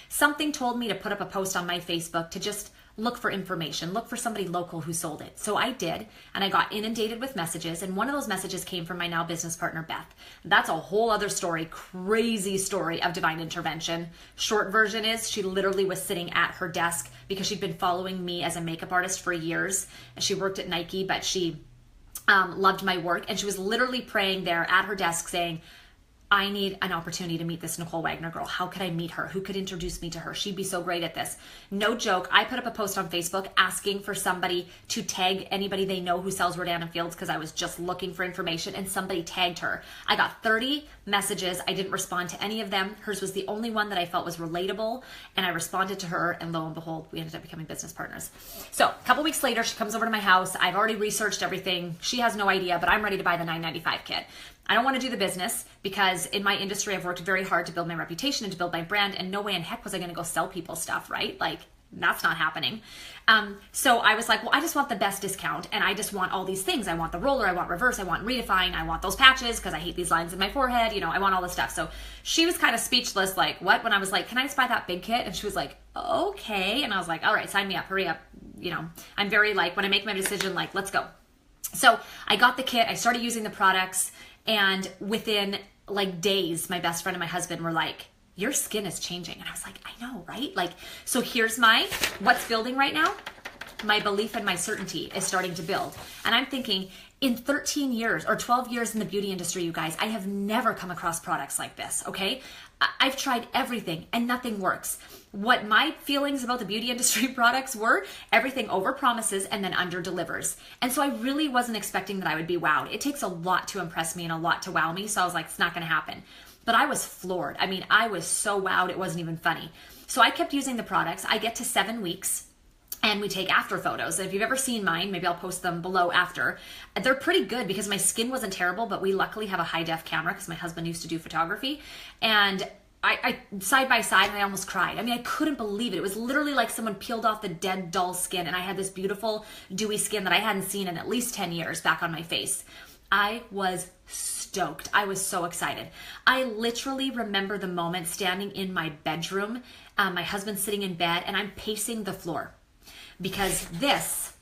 Something told me to put up a post on my Facebook to just look for information, look for somebody local who sold it. So I did, and I got inundated with messages, and one of those messages came from my now business partner, Beth. That's a whole other story, crazy story of divine intervention. Short version is she literally was sitting at her desk because she'd been following me as a makeup artist for years. She worked at Nike, but she loved my work, and she was literally praying there at her desk saying, I need an opportunity to meet this Nicole Wagner girl. How could I meet her? Who could introduce me to her? She'd be so great at this. No joke. I put up a post on Facebook asking for somebody to tag anybody they know who sells Rodan & Fields because I was just looking for information, and somebody tagged her. I got 30 messages. I didn't respond to any of them. Hers was the only one that I felt was relatable, and I responded to her, and lo and behold, we ended up becoming business partners. So a couple weeks later, she comes over to my house. I've already researched everything. She has no idea, but I'm ready to buy the $9.95 kit. I don't want to do the business because in my industry, I've worked very hard to build my reputation and to build my brand, and no way in heck was I going to go sell people stuff, right? Like, that's not happening. So I was like, well, I just want the best discount, and I just want all these things. I want the roller, I want reverse, I want redefine, I want those patches because I hate these lines in my forehead. I want all this stuff. So she was kind of speechless, like, what? When I was like, can I just buy that big kit? And she was like, okay. And I was like, all right, sign me up, hurry up. I'm very like, when I make my decision, like, let's go. So I got the kit, I started using the products, and within like days, my best friend and my husband were like, your skin is changing. And I was like, I know, right? Like, so here's what's building right now. My belief and my certainty is starting to build. And I'm thinking, in 13 years or 12 years in the beauty industry, you guys, I have never come across products like this, okay? I've tried everything and nothing works. What my feelings about the beauty industry products were, everything over promises and then under delivers. And so I really wasn't expecting that I would be wowed. It takes a lot to impress me and a lot to wow me. So I was like, it's not going to happen. But I was floored. I was so wowed, it wasn't even funny. So I kept using the products. I get to 7 weeks and we take after photos. And if you've ever seen mine, maybe I'll post them below after. They're pretty good because my skin wasn't terrible, but we luckily have a high def camera because my husband used to do photography. And I side by side, and I almost cried. I mean, I couldn't believe it. It was literally like someone peeled off the dead, dull skin, and I had this beautiful, dewy skin that I hadn't seen in at least 10 years back on my face. I was stoked. I was so excited. I literally remember the moment standing in my bedroom, my husband sitting in bed, and I'm pacing the floor because this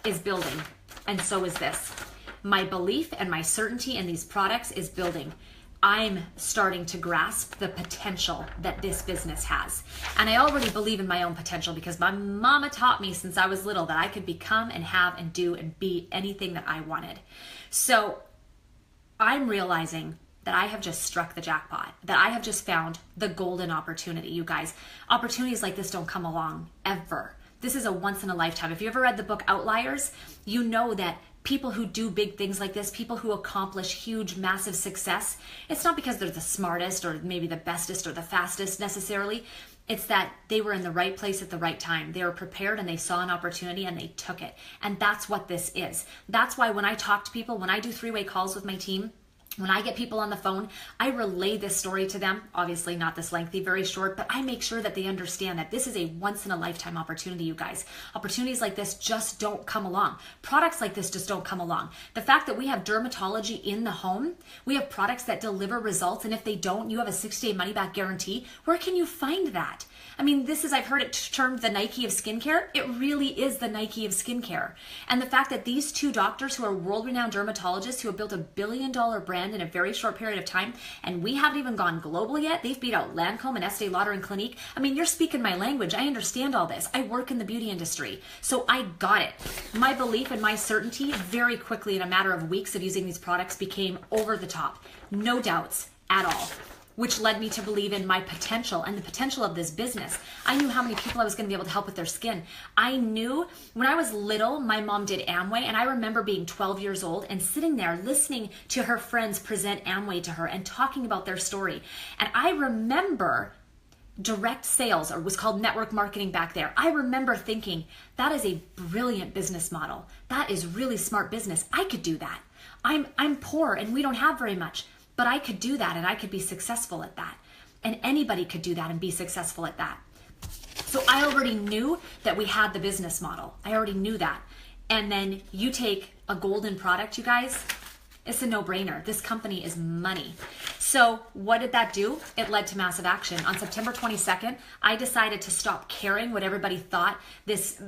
is building, and so is this. My belief and my certainty in these products is building. I'm starting to grasp the potential that this business has. And I already believe in my own potential because my mama taught me since I was little that I could become and have and do and be anything that I wanted. So I'm realizing that I have just struck the jackpot, that I have just found the golden opportunity, you guys. Opportunities like this don't come along ever. This is a once in a lifetime. If you ever read the book Outliers, you know that people who do big things like this, people who accomplish huge, massive success, it's not because they're the smartest or maybe the bestest or the fastest necessarily. It's that they were in the right place at the right time. They were prepared and they saw an opportunity and they took it. And that's what this is. That's why when I talk to people, when I do three-way calls with my team, when I get people on the phone, I relay this story to them. Obviously not this lengthy, very short, but I make sure that they understand that this is a once in a lifetime opportunity, you guys. Opportunities like this just don't come along. Products like this just don't come along. The fact that we have dermatology in the home, we have products that deliver results, and if they don't, you have a 60-day money-back guarantee. Where can you find that? I mean, this is, I've heard it termed the Nike of skincare. It really is the Nike of skincare. And the fact that these two doctors who are world-renowned dermatologists who have built $1 billion brand in a very short period of time, and we haven't even gone global yet. They've beat out Lancome and Estee Lauder and Clinique. I mean, you're speaking my language. I understand all this. I work in the beauty industry. So I got it. My belief and my certainty very quickly in a matter of weeks of using these products became over the top. No doubts at all, which led me to believe in my potential and the potential of this business. I knew how many people I was going to be able to help with their skin. I knew when I was little, my mom did Amway, and I remember being 12 years old and sitting there listening to her friends present Amway to her and talking about their story. And I remember direct sales, or was called network marketing back there. I remember thinking, that is a brilliant business model. That is really smart business. I could do that. I'm poor and we don't have very much. But I could do that and I could be successful at that. And anybody could do that and be successful at that. So I already knew that we had the business model. I already knew that. And then you take a golden product, you guys, it's a no-brainer. This company is money. So what did that do? It led to massive action. On September 22nd, I decided to stop caring what everybody thought. This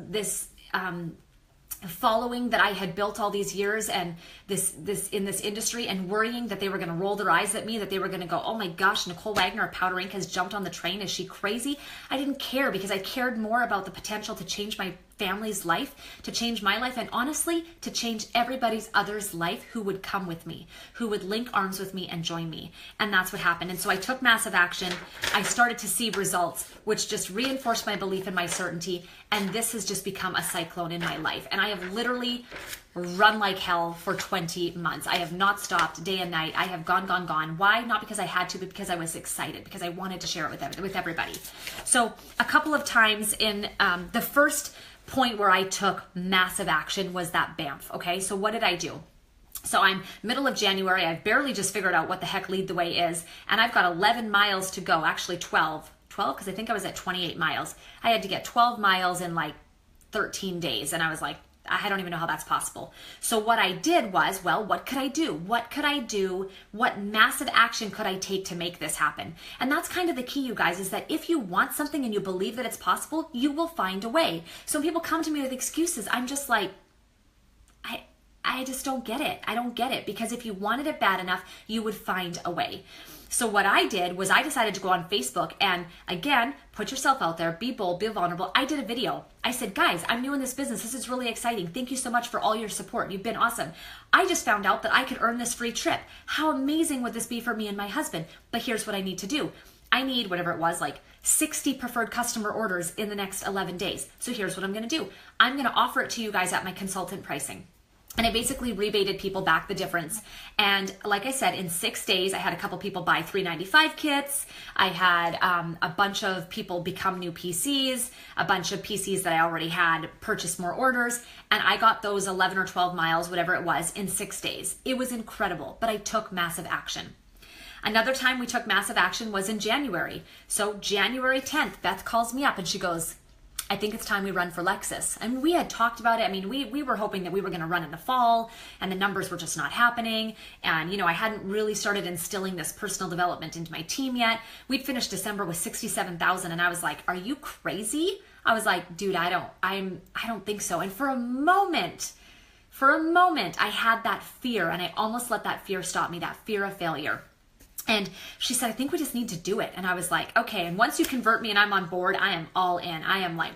following that I had built all these years and this in this industry, and worrying that they were going to roll their eyes at me, that they were going to go, oh my gosh, Nicole Wagner of Powder Inc. has jumped on the train. Is she crazy? I didn't care because I cared more about the potential to change my family's life, to change my life, and honestly, to change everybody's other's life who would come with me, who would link arms with me and join me. And that's what happened. And so I took massive action. I started to see results, which just reinforced my belief and my certainty. And this has just become a cyclone in my life. And I have literally run like hell for 20 months. I have not stopped day and night. I have gone. Why? Not because I had to, but because I was excited, because I wanted to share it with everybody. So a couple of times in the first point where I took massive action was that Banff. Okay, so what did I do? So I'm middle of January. I've barely just figured out what the heck Lead the Way is. And I've got 11 miles to go, actually 12 because I think I was at 28 miles. I had to get 12 miles in like 13 days. And I was like, I don't even know how that's possible. So what I did was, well, what could I do? What could I do? What massive action could I take to make this happen? And that's kind of the key, you guys, is that if you want something and you believe that it's possible, you will find a way. So when people come to me with excuses, I'm just like, I just don't get it. I don't get it, because if you wanted it bad enough, you would find a way. So what I did was I decided to go on Facebook and, again, put yourself out there, be bold, be vulnerable. I did a video. I said, guys, I'm new in this business. This is really exciting. Thank you so much for all your support. You've been awesome. I just found out that I could earn this free trip. How amazing would this be for me and my husband? But here's what I need to do. I need, whatever it was, like 60 preferred customer orders in the next 11 days. So here's what I'm going to do. I'm going to offer it to you guys at my consultant pricing. And I basically rebated people back the difference. And like I said, in 6 days, I had a couple people buy $3.95 kits. I had a bunch of people become new PCs, a bunch of PCs that I already had purchase more orders. And I got those 11 or 12 miles, whatever it was, in 6 days. It was incredible, but I took massive action. Another time we took massive action was in January. So January 10th, Beth calls me up and she goes, I think it's time we run for Lexus. And we had talked about it. I mean, we were hoping that we were going to run in the fall and the numbers were just not happening. And, you know, I hadn't really started instilling this personal development into my team yet. We'd finished December with 67,000 and I was like, are you crazy? I was like, dude, I don't think so. And for a moment, I had that fear and I almost let that fear stop me, that fear of failure. And she said, I think we just need to do it. And I was like, okay. And once you convert me and I'm on board, I am all in. I am like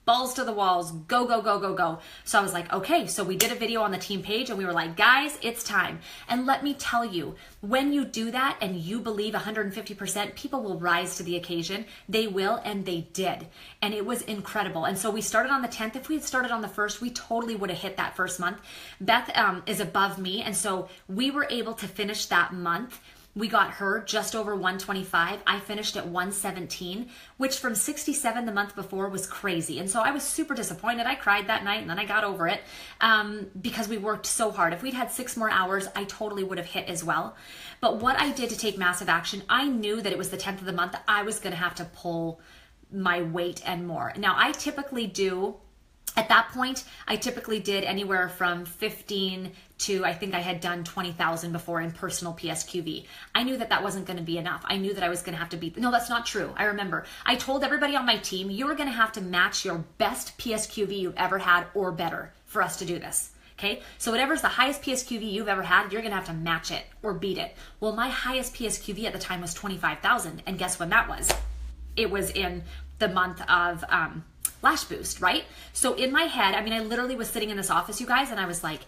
balls to the walls, go, go, go, go, go. So I was like, okay. So we did a video on the team page and we were like, guys, it's time. And let me tell you, when you do that and you believe 150%, people will rise to the occasion. They will, and they did. And it was incredible. And so we started on the 10th. If we had started on the 1st, we totally would have hit that first month. Beth is above me. And so we were able to finish that month. We got her just over 125. I finished at 117, which from 67 the month before was crazy. And so I was super disappointed. I cried that night and then I got over it because we worked so hard. If we'd had 6 more hours, I totally would have hit as well. But what I did to take massive action, I knew that it was the 10th of the month. I was going to have to pull my weight and more. Now I typically do, at that point, I typically did anywhere from 15 to, I think I had done 20,000 before in personal PSQV. I knew that that wasn't going to be enough. I knew that I was going to have to beat, no, that's not true. I remember. I told everybody on my team, you're going to have to match your best PSQV you've ever had or better for us to do this. Okay, so whatever's the highest PSQV you've ever had, you're going to have to match it or beat it. Well, my highest PSQV at the time was 25,000. And guess when that was? It was in the month of Lash Boost, right? So in my head, I mean, I literally was sitting in this office, you guys, and I was like,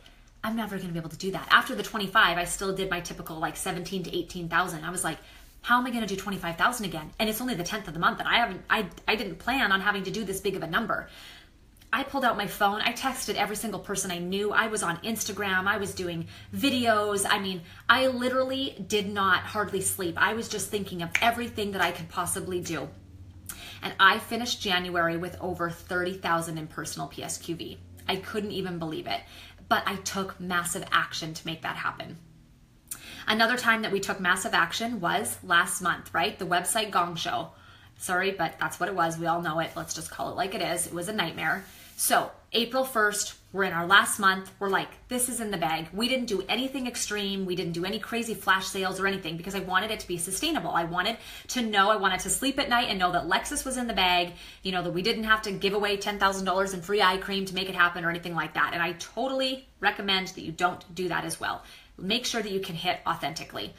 I'm never going to be able to do that. After the 25, I still did my typical like 17 to 18,000. I was like, how am I going to do 25,000 again? And it's only the 10th of the month, and I didn't plan on having to do this big of a number. I pulled out my phone. I texted every single person I knew. I was on Instagram. I was doing videos. I mean, I literally did not hardly sleep. I was just thinking of everything that I could possibly do. And I finished January with over 30,000 in personal PSQV. I couldn't even believe it. But I took massive action to make that happen. Another time that we took massive action was last month, right? The website gong show. Sorry, but that's what it was. We all know it. Let's just call it like it is. It was a nightmare. So April 1st, we're in our last month. We're like, this is in the bag. We didn't do anything extreme. We didn't do any crazy flash sales or anything because I wanted it to be sustainable. I wanted to know, I wanted to sleep at night and know that Lexus was in the bag, you know, that we didn't have to give away $10,000 in free eye cream to make it happen or anything like that. And I totally recommend that you don't do that as well. Make sure that you can hit authentically.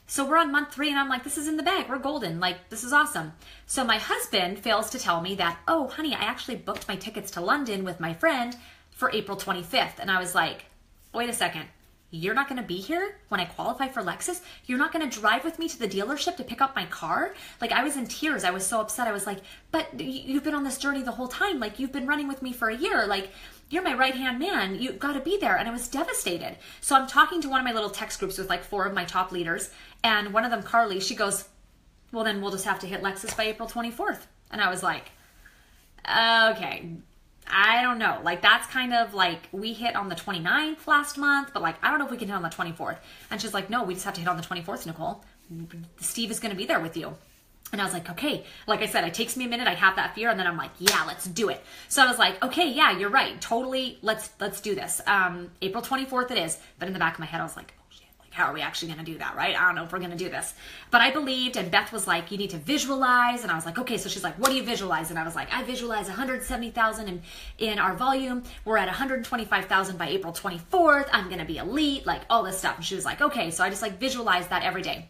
So we're on month 3 and I'm like, this is in the bag. We're golden. Like, this is awesome. So my husband fails to tell me that, oh, honey, I actually booked my tickets to London with my friend for April 25th. And I was like, wait a second. You're not going to be here when I qualify for Lexus? You're not going to drive with me to the dealership to pick up my car? Like, I was in tears. I was so upset. I was like, but you've been on this journey the whole time. Like, you've been running with me for a year. Like, you're my right-hand man. You've got to be there. And I was devastated. So I'm talking to one of my little text groups with like 4 of my top leaders. And one of them, Carly, she goes, well, then we'll just have to hit Lexus by April 24th. And I was like, okay, I don't know. Like, that's kind of like, we hit on the 29th last month, but like, I don't know if we can hit on the 24th. And she's like, no, we just have to hit on the 24th, Nicole. Steve is going to be there with you. And I was like, okay, like I said, it takes me a minute. I have that fear. And then I'm like, yeah, let's do it. So I was like, okay, yeah, you're right. Totally. Let's do this. April 24th it is. But in the back of my head, I was like, oh shit, like, how are we actually going to do that? Right? I don't know if we're going to do this, but I believed. And Beth was like, you need to visualize. And I was like, okay. So she's like, what do you visualize? And I was like, I visualize 170,000 in our volume. We're at 125,000 by April 24th. I'm going to be elite, like all this stuff. And she was like, okay. So I just like visualized that every day.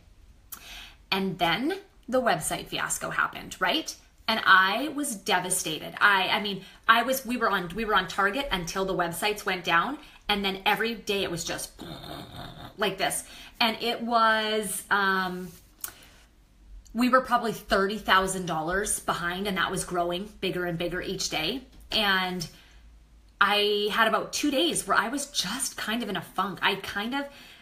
And then the website fiasco happened, right? And I was devastated. We were on target until the websites went down. And then every day it was just like this. And it was, we were probably $30,000 behind, and that was growing bigger and bigger each day. And I had about 2 days where I was just kind of in a funk. I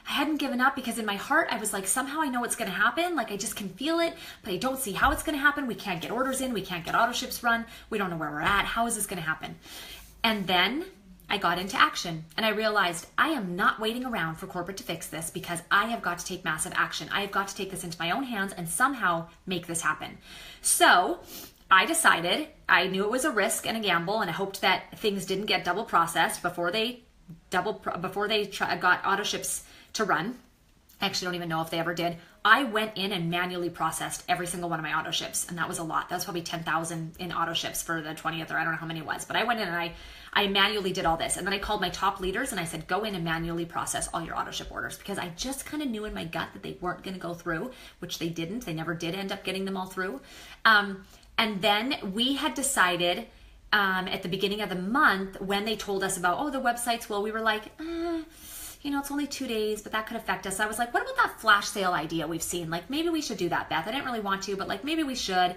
hadn't given up because in my heart, I was like, somehow I know it's going to happen. Like I just can feel it, but I don't see how it's going to happen. We can't get orders in. We can't get auto ships run. We don't know where we're at. How is this going to happen? And then I got into action and I realized I am not waiting around for corporate to fix this because I have got to take massive action. I have got to take this into my own hands and somehow make this happen. So I decided, I knew it was a risk and a gamble, and I hoped that things didn't get double processed before they got auto ships to run. I actually don't even know if they ever did. I went in and manually processed every single one of my auto ships, and that was a lot. That was probably 10,000 in auto ships for the 20th, or I don't know how many it was. But I went in and I manually did all this, and then I called my top leaders and I said, go in and manually process all your auto ship orders, because I just kind of knew in my gut that they weren't going to go through, which they didn't. They never did end up getting them all through. And then we had decided at the beginning of the month when they told us about, the websites, well, we were like, it's only 2 days, but that could affect us. I was like, what about that flash sale idea we've seen? Like, maybe we should do that, Beth. I didn't really want to, but like, maybe we should.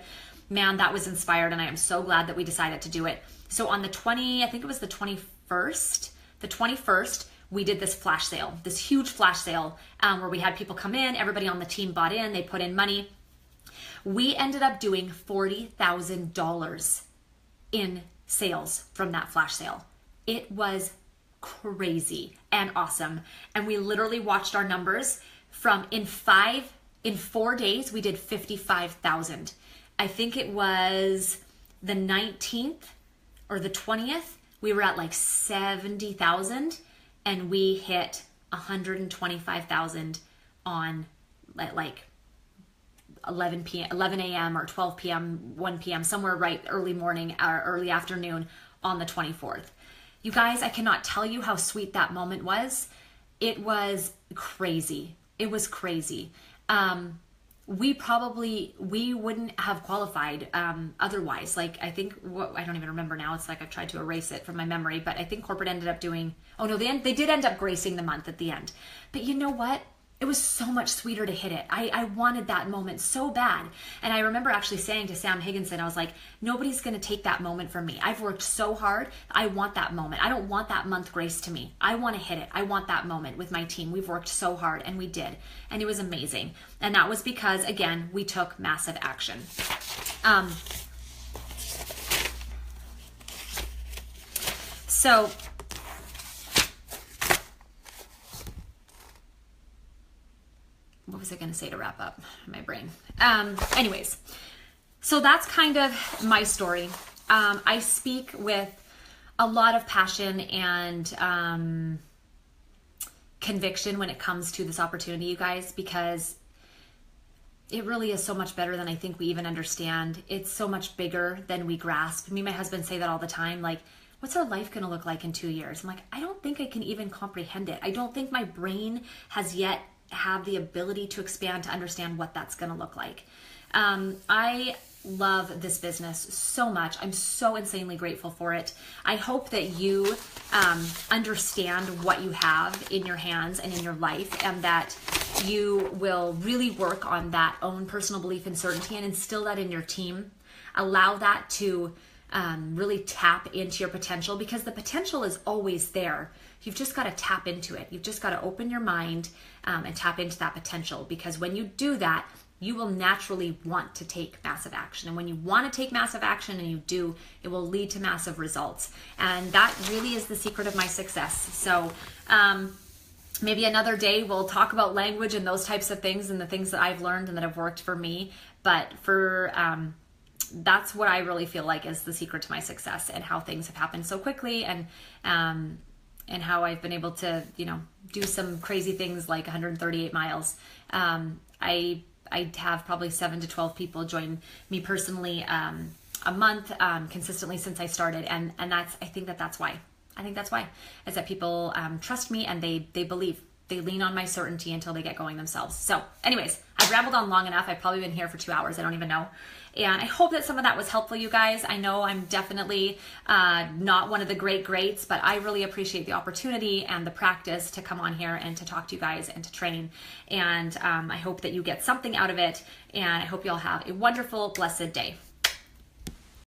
Man, that was inspired, and I am so glad that we decided to do it. So on the 21st, we did this flash sale, this huge flash sale where we had people come in, everybody on the team bought in, they put in money. We ended up doing $40,000 in sales from that flash sale. It was crazy and awesome. And we literally watched our numbers from in 4 days, we did 55,000. I think it was the 19th or the 20th, we were at like 70,000, and we hit 125,000 on like 11 a.m. or 12 p.m., 1 p.m., somewhere right early morning or early afternoon on the 24th. You guys, I cannot tell you how sweet that moment was. It was crazy. It was crazy. We wouldn't have qualified otherwise. Like, I think, I don't even remember now. It's like I've tried to erase it from my memory, but I think corporate ended up doing, they did end up gracing the month at the end. But you know what? It was so much sweeter to hit it. I wanted that moment so bad. And I remember actually saying to Sam Higginson, I was like, nobody's going to take that moment from me. I've worked so hard. I want that moment. I don't want that month grace to me. I want to hit it. I want that moment with my team. We've worked so hard, and we did. And it was amazing. And that was because, again, we took massive action. So what was I going to say to wrap up my brain? Anyways, so that's kind of my story. I speak with a lot of passion and conviction when it comes to this opportunity, you guys, because it really is so much better than I think we even understand. It's so much bigger than we grasp. Me and my husband say that all the time. Like, what's our life going to look like in 2 years? I'm like, I don't think I can even comprehend it. I don't think my brain has yet have the ability to expand to understand what that's going to look like. I love this business so much. I'm so insanely grateful for it. I hope that you understand what you have in your hands and in your life, and that you will really work on that own personal belief and certainty and instill that in your team. Allow that to really tap into your potential, because the potential is always there. You've just got to tap into it. You've just got to open your mind and tap into that potential, because when you do that, you will naturally want to take massive action. And when you want to take massive action and you do, it will lead to massive results. And that really is the secret of my success. So maybe another day we'll talk about language and those types of things and the things that I've learned and that have worked for me. But for that's what I really feel like is the secret to my success, and how things have happened so quickly, and how I've been able to, do some crazy things like 138 miles. I have probably 7 to 12 people join me personally a month consistently since I started, and I think that's why. I think that's why, is that people trust me, and they believe. They lean on my certainty until they get going themselves. So anyways, I've rambled on long enough. I've probably been here for 2 hours. I don't even know. And I hope that some of that was helpful, you guys. I know I'm definitely not one of the greats, but I really appreciate the opportunity and the practice to come on here and to talk to you guys and to train. And I hope that you get something out of it. And I hope you all have a wonderful, blessed day.